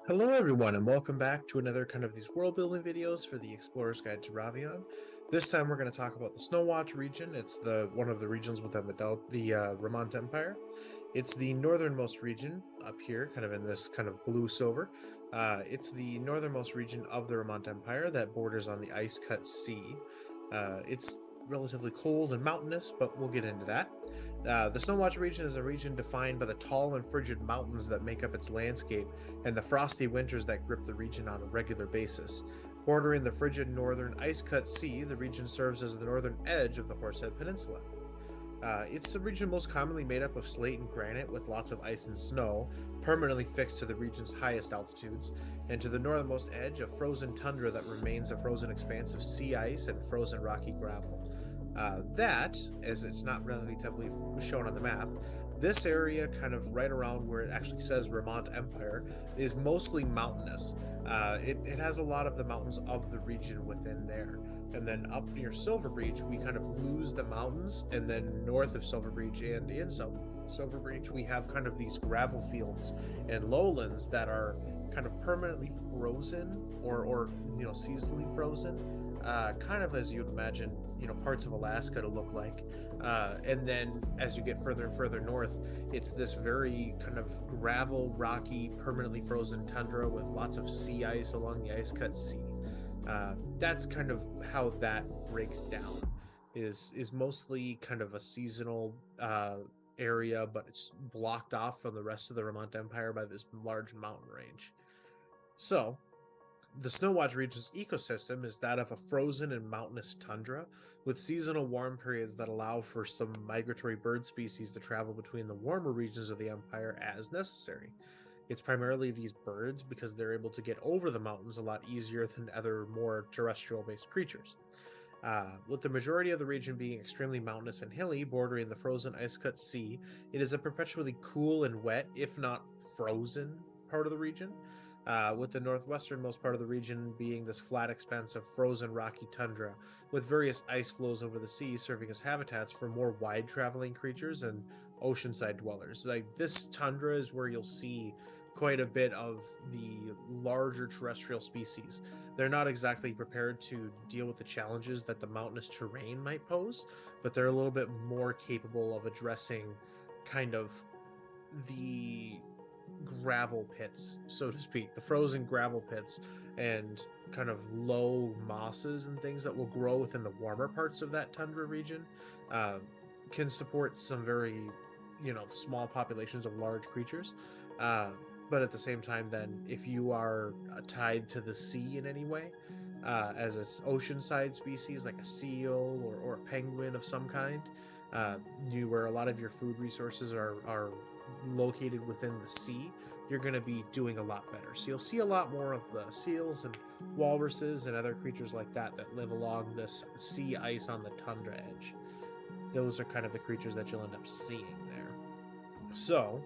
Hello everyone and welcome back to another kind of these world building videos for the Explorer's Guide to Ravion. This time we're going to talk about the Snowwatch region. It's the one of the regions within the Remont Empire. It's the northernmost region up here, kind of in this kind of blue silver. It's the northernmost region of the Remont Empire that borders on the ice-cut sea. It's relatively cold and mountainous, but we'll get into that. The Snowwatch region is a region defined by the tall and frigid mountains that make up its landscape and the frosty winters that grip the region on a regular basis. Bordering the frigid northern ice-cut sea, the region serves as the northern edge of the Horsehead Peninsula. It's the region most commonly made up of slate and granite with lots of ice and snow, permanently fixed to the region's highest altitudes, and to the northernmost edge, a frozen tundra that remains a frozen expanse of sea ice and frozen rocky gravel. That, as it's not relatively shown on the map, this area, kind of right around where it actually says Remont Empire, is mostly mountainous. It has a lot of the mountains of the region within there. And then up near Silver Breach, we kind of lose the mountains, and then north of Silver Breach and in Silver Breach, we have kind of these gravel fields and lowlands that are kind of permanently frozen or seasonally frozen, kind of as you'd imagine parts of Alaska to look like. And then as you get further and further north, it's this very kind of gravel, rocky, permanently frozen tundra with lots of sea ice along the ice-cut sea. That's kind of how that breaks down. Is mostly kind of a seasonal area, but it's blocked off from the rest of the Remont Empire by this large mountain range. So, the Snowwatch region's ecosystem is that of a frozen and mountainous tundra, with seasonal warm periods that allow for some migratory bird species to travel between the warmer regions of the empire as necessary. It's primarily these birds because they're able to get over the mountains a lot easier than other more terrestrial based creatures. With the majority of the region being extremely mountainous and hilly, bordering the frozen ice cut sea, it is a perpetually cool and wet, if not frozen, part of the region. With the northwesternmost part of the region being this flat expanse of frozen rocky tundra, with various ice flows over the sea serving as habitats for more wide traveling creatures and oceanside dwellers. Like this tundra is where you'll see quite a bit of the larger terrestrial species. They're not exactly prepared to deal with the challenges that the mountainous terrain might pose, but they're a little bit more capable of addressing kind of the gravel pits, so to speak, the frozen gravel pits and kind of low mosses and things that will grow within the warmer parts of that tundra region. uh, can support some very, small populations of large creatures. But at the same time, then, if you are tied to the sea in any way, as an oceanside species like a seal or a penguin of some kind, where a lot of your food resources are located within the sea, you're going to be doing a lot better. So you'll see a lot more of the seals and walruses and other creatures like that that live along this sea ice on the tundra edge. Those are kind of the creatures that you'll end up seeing there. So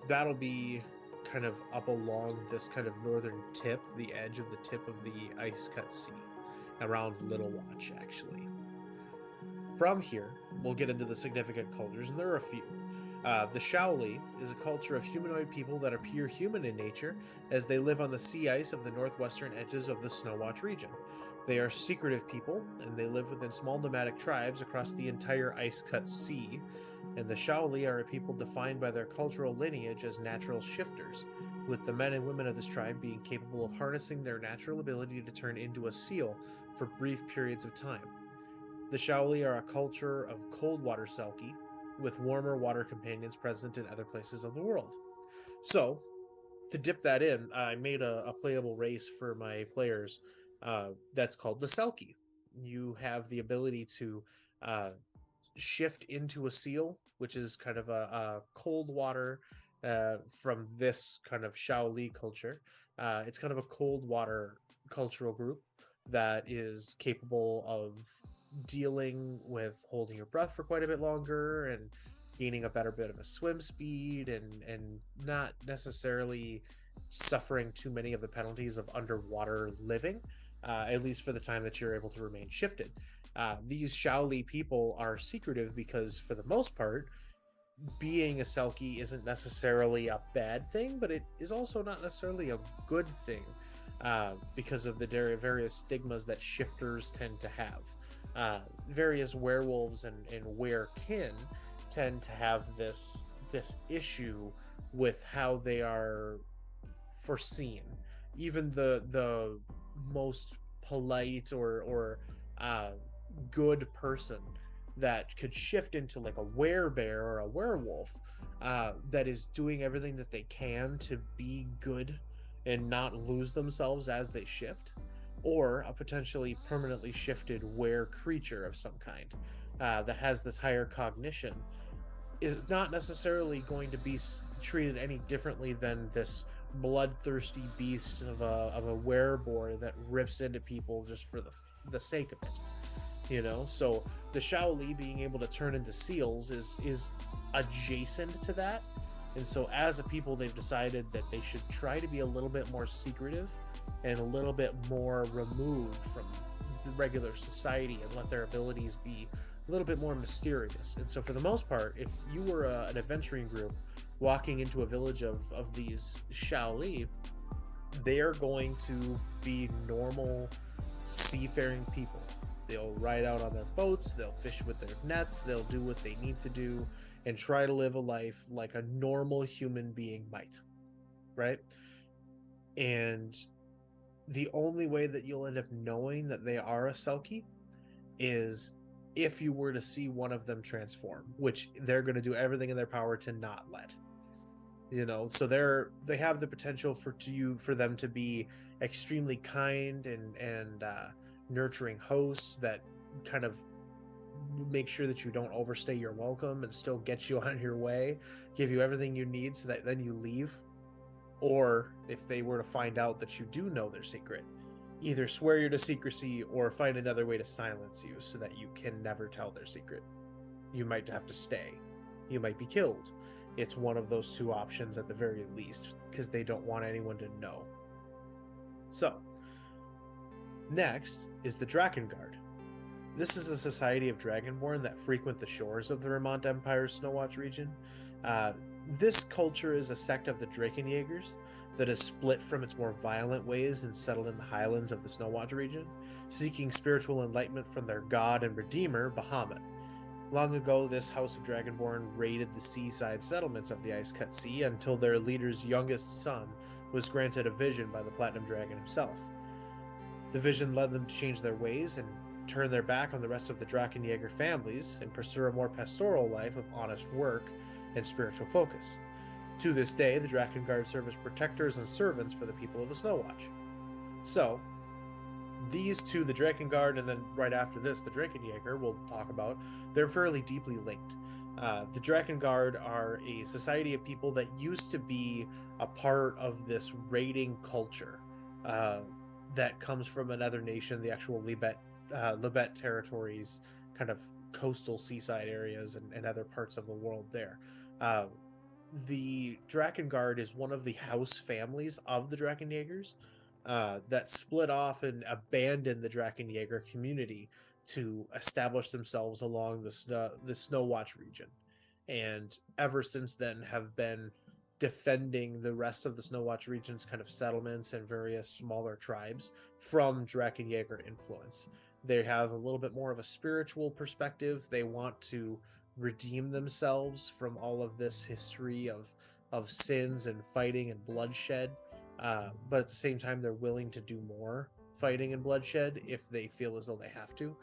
that'll be kind of up along this kind of northern tip, the edge of the tip of the ice cut sea, around Little Watch, actually. From here, we'll get into the significant cultures, and there are a few. The Shaoli is a culture of humanoid people that appear human in nature as they live on the sea ice of the northwestern edges of the Snowwatch region. They are secretive people, and they live within small nomadic tribes across the entire ice-cut sea. And the Shaoli are a people defined by their cultural lineage as natural shifters, with the men and women of this tribe being capable of harnessing their natural ability to turn into a seal for brief periods of time. The Shaoli are a culture of cold water selkie, with warmer water companions present in other places of the world. So, to dip that in, I made a playable race for my players that's called the Selkie. You have the ability to uh, shift into a seal, which is kind of a cold water from this kind of Shaoli culture. It's kind of a cold water cultural group that is capable of dealing with holding your breath for quite a bit longer and gaining a better bit of a swim speed and not necessarily suffering too many of the penalties of underwater living, at least for the time that you're able to remain shifted. These Shaoli people are secretive because, for the most part, being a Selkie isn't necessarily a bad thing, but it is also not necessarily a good thing, because of the various stigmas that shifters tend to have. Various werewolves and werekin tend to have this issue with how they are foreseen. Even the most polite or uh, good person that could shift into like a werebear or a werewolf, that is doing everything that they can to be good and not lose themselves as they shift, or a potentially permanently shifted were creature of some kind, that has this higher cognition, is not necessarily going to be treated any differently than this bloodthirsty beast of a werebore that rips into people just for the sake of it. So the Shaoli being able to turn into seals is adjacent to that. And so as a people, they've decided that they should try to be a little bit more secretive and a little bit more removed from the regular society and let their abilities be a little bit more mysterious. And so for the most part, if you were an adventuring group walking into a village of these Shaoli, they are going to be normal seafaring people. They'll ride out on their boats, they'll fish with their nets, they'll do what they need to do and try to live a life like a normal human being might, right? And the only way that you'll end up knowing that they are a Selkie is if you were to see one of them transform, which they're going to do everything in their power to not let. So they have the potential for them to be extremely kind and nurturing hosts that kind of make sure that you don't overstay your welcome and still get you on your way, give you everything you need so that then you leave. Or if they were to find out that you do know their secret, either swear you to secrecy or find another way to silence you so that you can never tell their secret. You might have to stay. You might be killed. It's one of those two options at the very least, because they don't want anyone to know. So, next is the Drakengard. This is a society of Dragonborn that frequent the shores of the Remont Empire Snowwatch region. This culture is a sect of the Drakenjägers that is split from its more violent ways and settled in the highlands of the Snowwatch region, seeking spiritual enlightenment from their god and redeemer, Bahamut. Long ago, this House of Dragonborn raided the seaside settlements of the Ice-Cut Sea until their leader's youngest son was granted a vision by the Platinum Dragon himself. The vision led them to change their ways and turn their back on the rest of the Drakenjäger families and pursue a more pastoral life of honest work and spiritual focus. To this day, the Drakengard serve as protectors and servants for the people of the Snowwatch. So, these two, the Drakengard, and then right after this, the Drakenjäger, we'll talk about, they're fairly deeply linked. The Drakengard are a society of people that used to be a part of this raiding culture that comes from another nation, the actual Libet territories, kind of coastal seaside areas and other parts of the world there. The Drakengard is one of the house families of the Drakenjägers that split off and abandoned the Drakenjäger community to establish themselves along the Snowwatch region, and ever since then have been defending the rest of the Snowwatch region's kind of settlements and various smaller tribes from Drakenjäger influence. They have a little bit more of a spiritual perspective. They want to redeem themselves from all of this history of sins and fighting and bloodshed, but at the same time they're willing to do more fighting and bloodshed if they feel as though they have to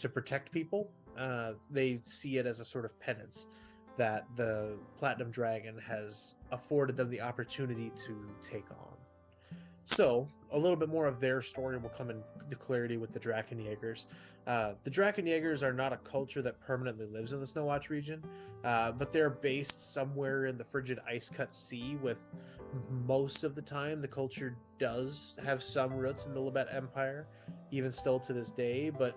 protect people. They see it as a sort of penance that the Platinum Dragon has afforded them the opportunity to take on. So, a little bit more of their story will come into clarity with the Drakenjägers. The Drakenjägers are not a culture that permanently lives in the Snowwatch region, but they're based somewhere in the frigid ice-cut sea. With most of the time, the culture does have some roots in the Remont Empire, even still to this day, but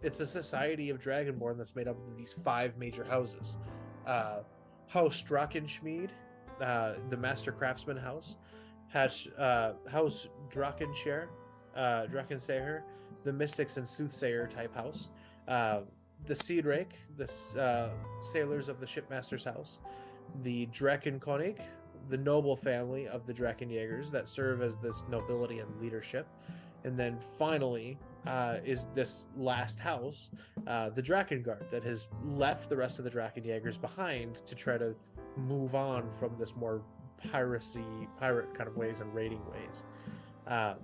it's a society of Dragonborn that's made up of these 5 major houses. House Drachenschmied, the Master Craftsman House, House Drakenscher, Drakenseher, the Mystics and Soothsayer type house, the Sea Drake, the sailors of the shipmaster's house, the Dreckenkönig, the noble family of the Dreckenjägers that serve as this nobility and leadership, and then finally is this last house, the Drakengard, that has left the rest of the Drakkenjägers behind to try to move on from this more pirate kind of ways and raiding ways. Uh,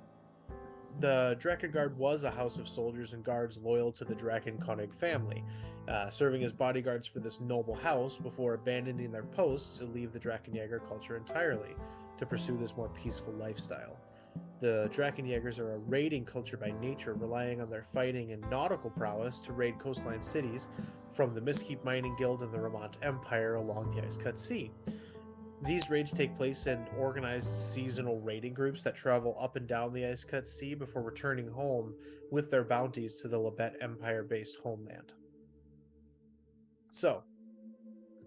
the Drakengard was a house of soldiers and guards loyal to the Drakkenkönig family, serving as bodyguards for this noble house before abandoning their posts to leave the Drakkenjäger culture entirely to pursue this more peaceful lifestyle. The Drakkenjägers are a raiding culture by nature, relying on their fighting and nautical prowess to raid coastline cities from the Mistkeep Mining Guild and the Remont Empire along the Ice-Cut Sea. These raids take place in organized seasonal raiding groups that travel up and down the ice-cut sea before returning home with their bounties to the Lebet Empire-based homeland. So,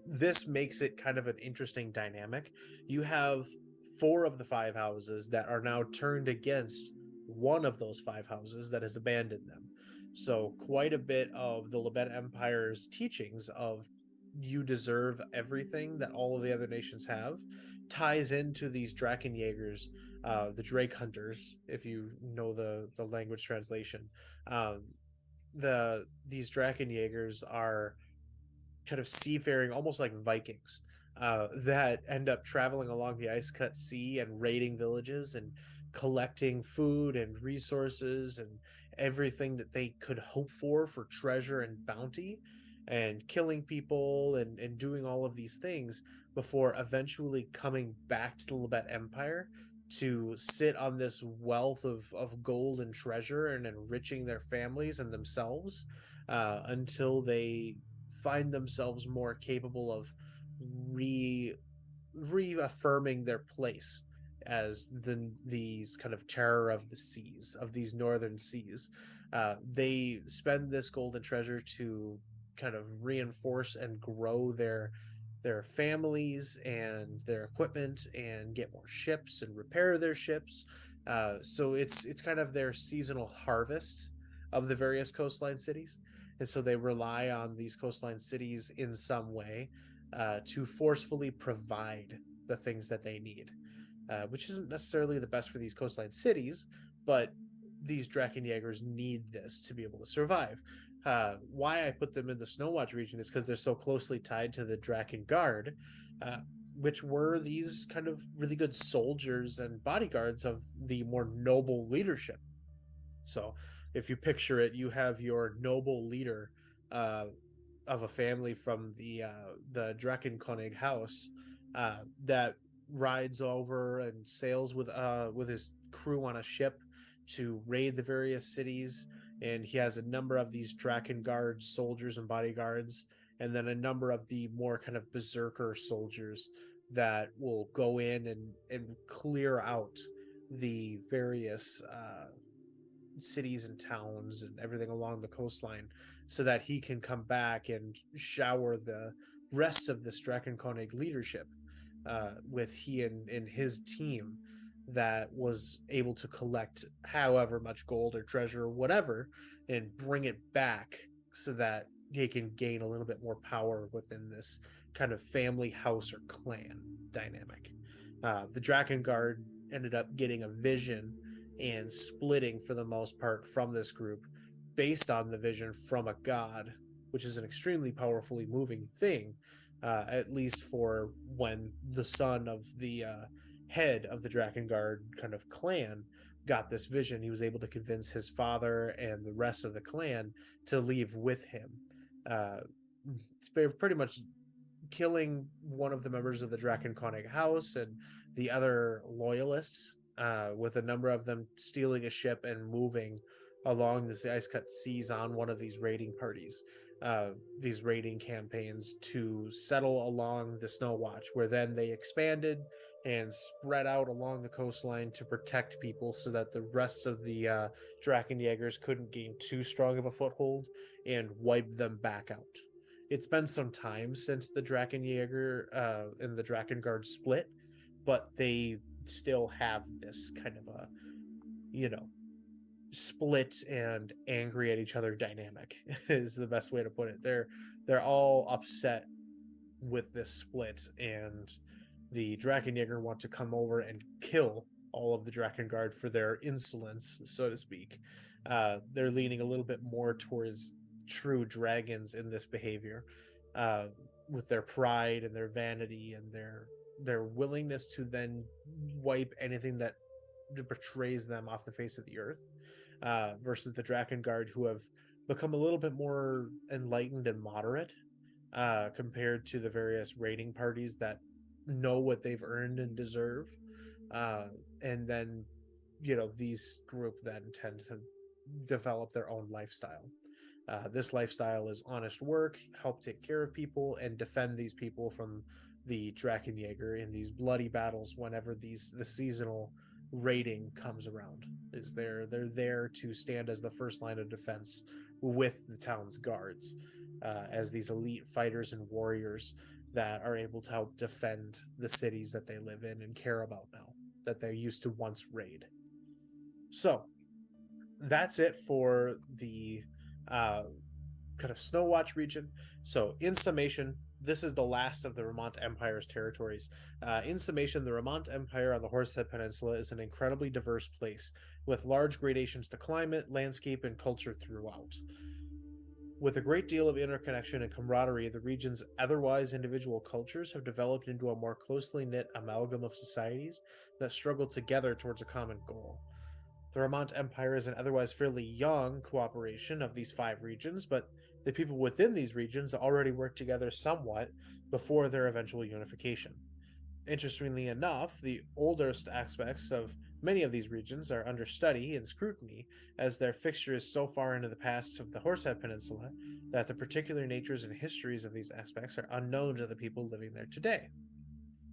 this makes it kind of an interesting dynamic. You have 4 of the 5 houses that are now turned against one of those 5 houses that has abandoned them. So, quite a bit of the Lebet Empire's teachings of you deserve everything that all of the other nations have ties into these Drakenjägers, the Drake Hunters, if you know the language translation. Um, these Drakenjägers are kind of seafaring, almost like Vikings, that end up traveling along the ice cut sea and raiding villages and collecting food and resources and everything that they could hope for treasure and bounty, and killing people and doing all of these things before eventually coming back to the Lebet Empire to sit on this wealth of gold and treasure and enriching their families and themselves until they find themselves more capable of re reaffirming their place as these kind of terror of the seas, of these northern seas. They spend this golden treasure to kind of reinforce and grow their families and their equipment and get more ships and repair their ships. So it's kind of their seasonal harvest of the various coastline cities, and so they rely on these coastline cities in some way to forcefully provide the things that they need, which isn't necessarily the best for these coastline cities, but these Drakenjägers need this to be able to survive. Why I put them in the Snowwatch region is because they're so closely tied to the Drakengard, uh, which were these kind of really good soldiers and bodyguards of the more noble leadership. So if you picture it, you have your noble leader uh, of a family from the Dreckenkönig house that rides over and sails with his crew on a ship to raid the various cities, and he has a number of these Drakengard soldiers and bodyguards, and then a number of the more kind of berserker soldiers that will go in and clear out the various cities and towns and everything along the coastline so that he can come back and shower the rest of the Strakenkonig leadership with he and his team that was able to collect however much gold or treasure or whatever and bring it back so that he can gain a little bit more power within this kind of family house or clan dynamic. The Drakengard ended up getting a vision and splitting for the most part from this group based on the vision from a god, which is an extremely powerfully moving thing, at least for when the son of the head of the Drakengard kind of clan got this vision. He was able to convince his father and the rest of the clan to leave with him. Uh, it's pretty much killing one of the members of the Drakengard house and the other loyalists, with a number of them stealing a ship and moving along the ice cut seas on one of these raiding parties, these raiding campaigns to settle along the Snowwatch, where then they expanded and spread out along the coastline to protect people so that the rest of the Drakenjägers couldn't gain too strong of a foothold and wipe them back out. It's been some time since the Drakenjäger and the Drakengard split, but they still have this kind of a, you know, split and angry at each other dynamic is the best way to put it. They're all upset with this split, and the Drakengäger want to come over and kill all of the Drakengard for their insolence, so to speak. They're leaning a little bit more towards true dragons in this behavior, uh, with their pride and their vanity and their willingness to then wipe anything that betrays them off the face of the earth, versus the Drakengard, who have become a little bit more enlightened and moderate, compared to the various raiding parties that know what they've earned and deserve. Uh, and then, these group then tend to develop their own lifestyle. This lifestyle is honest work, help take care of people, and defend these people from the Drakengäger in these bloody battles whenever the seasonal raiding comes around. Is they're there to stand as the first line of defense with the town's guards, as these elite fighters and warriors that are able to help defend the cities that they live in and care about now, that they used to once raid. So that's it for the uh, kind of Snowwatch region. So, in summation, this is the last of the Remont Empire's territories. In summation, the Remont Empire on the Horsehead Peninsula is an incredibly diverse place, with large gradations to climate, landscape, and culture throughout. With a great deal of interconnection and camaraderie, the region's otherwise individual cultures have developed into a more closely knit amalgam of societies that struggle together towards a common goal. The Remont Empire is an otherwise fairly young cooperation of these 5 regions, but the people within these regions already worked together somewhat before their eventual unification. Interestingly enough, the oldest aspects of many of these regions are under study and scrutiny, as their fixture is so far into the past of the Horsehead Peninsula that the particular natures and histories of these aspects are unknown to the people living there today.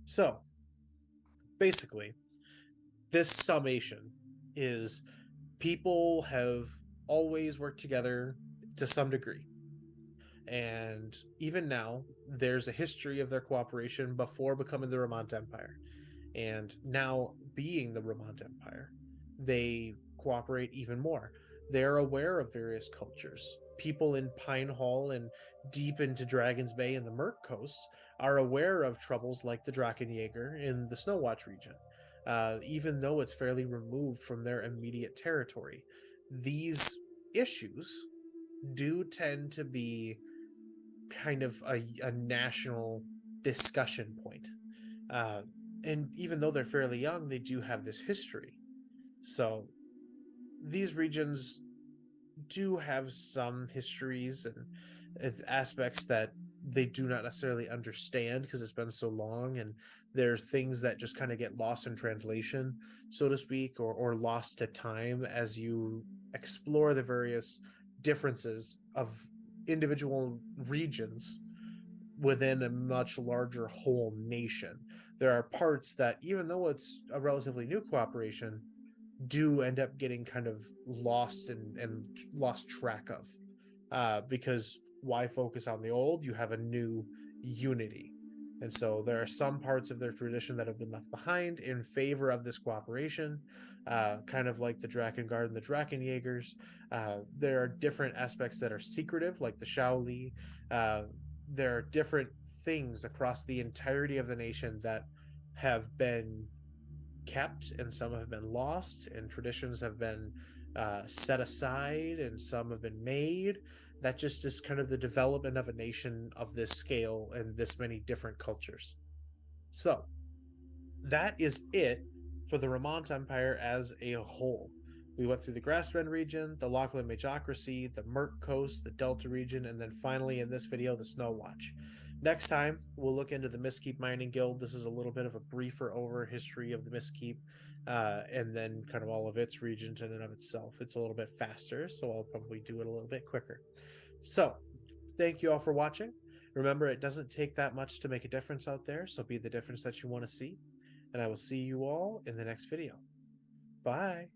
So, basically, this summation is people have always worked together to some degree. And even now, there's a history of their cooperation before becoming the Remont Empire. And now, being the Remont Empire, they cooperate even more. They're aware of various cultures. People in Pine Hall and deep into Dragon's Bay and the Merc Coast are aware of troubles like the Drakengäger in the Snowwatch region, even though it's fairly removed from their immediate territory. These issues do tend to be kind of a national discussion point. Uh, and even though they're fairly young, they do have this history. So these regions do have some histories and aspects that they do not necessarily understand because it's been so long, and there are things that just kind of get lost in translation, so to speak, or lost to time as you explore the various differences of individual regions within a much larger whole nation. There are parts that, even though it's a relatively new cooperation, do end up getting kind of lost and lost track of. Because why focus on the old? You have a new unity. And so there are some parts of their tradition that have been left behind in favor of this cooperation, kind of like the Drakengard and the Drakengägers. There are different aspects that are secretive, like the Shaoli. There are different things across the entirety of the nation that have been kept, and some have been lost, and traditions have been set aside, and some have been made. That just is kind of the development of a nation of this scale and this many different cultures. So, that is it for the Remont Empire as a whole. We went through the Grassrend region, the Lachlan Majocracy, the Merc Coast, the Delta region, and then finally in this video, the Snowwatch. Next time, we'll look into the Mistkeep Mining Guild. This is a little bit of a briefer over history of the Mistkeep, and then kind of all of its regions in and of itself. It's a little bit faster, so I'll probably do it a little bit quicker. So, thank you all for watching. Remember, it doesn't take that much to make a difference out there, so be the difference that you want to see. And I will see you all in the next video. Bye.